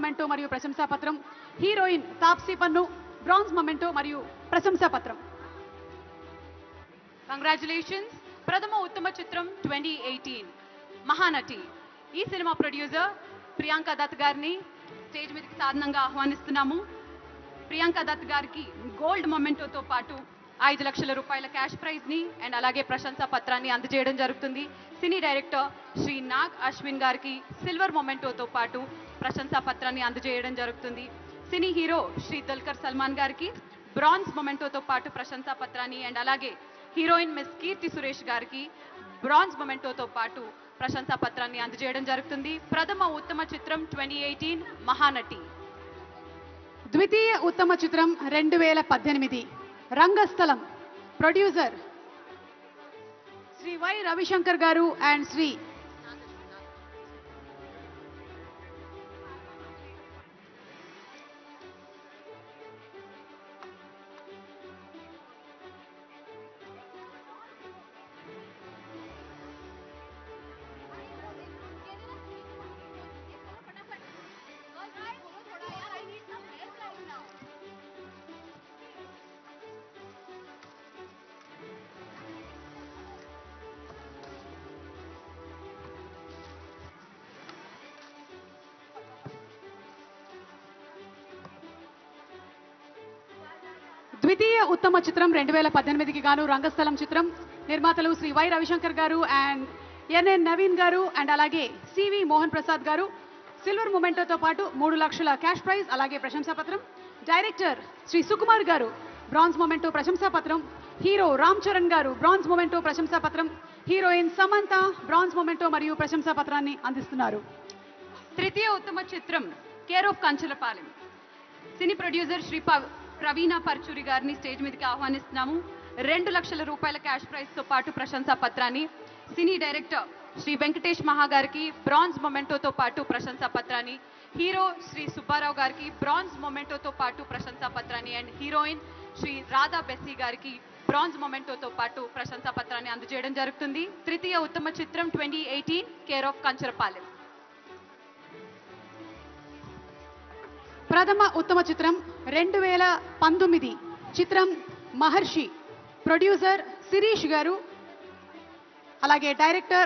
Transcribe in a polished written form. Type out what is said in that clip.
Memento మరియు ప్రశంసా పత్రం. Heroine Taapsee పన్ను బ్రాంజ్ మొమెంటో మరియు ప్రశంసా పత్రం. కంగ్రాచులేషన్స్. ప్రథమ ఉత్తమ చిత్రం 2018 మహానటి. ఈ సినిమా ప్రొడ్యూసర్ ప్రియాంక దత్ గారిని స్టేజ్ మీదకి సాధనంగా ఆహ్వానిస్తున్నాము. ప్రియాంక దత్ గారికి గోల్డ్ మొమెంటోతో పాటు 5 లక్షల రూపాయల క్యాష్ ప్రైజ్ ని అండ్ అలాగే ప్రశంసా పత్రాన్ని అందజేయడం జరుగుతుంది. సినీ డైరెక్టర్ శ్రీ నాగ్ అశ్విన్ గారికి సిల్వర్ మొమెంటోతో పాటు ప్రశంసా పత్రాన్ని అందజేయడం జరుగుతుంది. సినీ హీరో శ్రీ దుల్కర్ సల్మాన్ గారికి బ్రాంజ్ మొమెంటోతో పాటు ప్రశంసా పత్రాన్ని అండ్ అలాగే హీరోయిన్ మిస్ కీర్తి సురేష్ గారికి బ్రాంజ్ మొమెంటోతో పాటు ప్రశంసా పత్రాన్ని అందజేయడం జరుగుతుంది. ప్రథమ ఉత్తమ చిత్రం 2018 మహానటి. ద్వితీయ ఉత్తమ చిత్రం 2018 రంగస్థలం. ప్రొడ్యూసర్ శ్రీ వై రవిశంకర్ గారు అండ్ శ్రీ ద్వితీయ ఉత్తమ చిత్రం 2018కి గాను రంగస్థలం చిత్రం. నిర్మాతలు శ్రీ వై రవిశంకర్ గారు అండ్ ఎన్ఎన్ నవీన్ గారు అండ్ అలాగే సివి మోహన్ ప్రసాద్ గారు. సిల్వర్ మొమెంటోతో పాటు 3 లక్షల క్యాష్ ప్రైజ్ అలాగే ప్రశంసా పత్రం. డైరెక్టర్ శ్రీ సుకుమార్ గారు బ్రాంజ్ మొమెంటో ప్రశంసా పత్రం. హీరో రామ్ చరణ్ గారు బ్రాంజ్ మొమెంటో ప్రశంసా పత్రం. హీరోయిన్ సమంత బ్రాంజ్ మొమెంటో మరియు ప్రశంసా పత్రాన్ని అందిస్తున్నారు. తృతీయ ఉత్తమ చిత్రం care of Kanchalapalem. Cine producer Shri Praveena Parchuri గారిని స్టేజ్ మీదకి ఆహ్వానిస్తున్నాము. 2 లక్షల రూపాయల క్యాష్ ప్రైజ్ తో పాటు ప్రశంసా పత్రాన్ని. సినీ డైరెక్టర్ శ్రీ వెంకటేష్ మహా గారికి బ్రాంజ్ మొమెంటోతో పాటు ప్రశంసా పత్రాన్ని. హీరో శ్రీ సుబ్బారావు గారికి బ్రాంజ్ మొమెంటోతో పాటు ప్రశంసా పత్రాన్ని అండ్ హీరోయిన్ శ్రీ రాధా బెస్సీ గారికి బ్రాంజ్ మొమెంటోతో పాటు ప్రశంసా పత్రాన్ని అందజేయడం జరుగుతుంది. తృతీయ ఉత్తమ చిత్రం 2018 కేర్ ఆఫ్ కంచరపాలెం. ప్రథమ ఉత్తమ చిత్రం 2019 చిత్రం మహర్షి. ప్రొడ్యూసర్ శిరీష్ గారు అలాగే డైరెక్టర్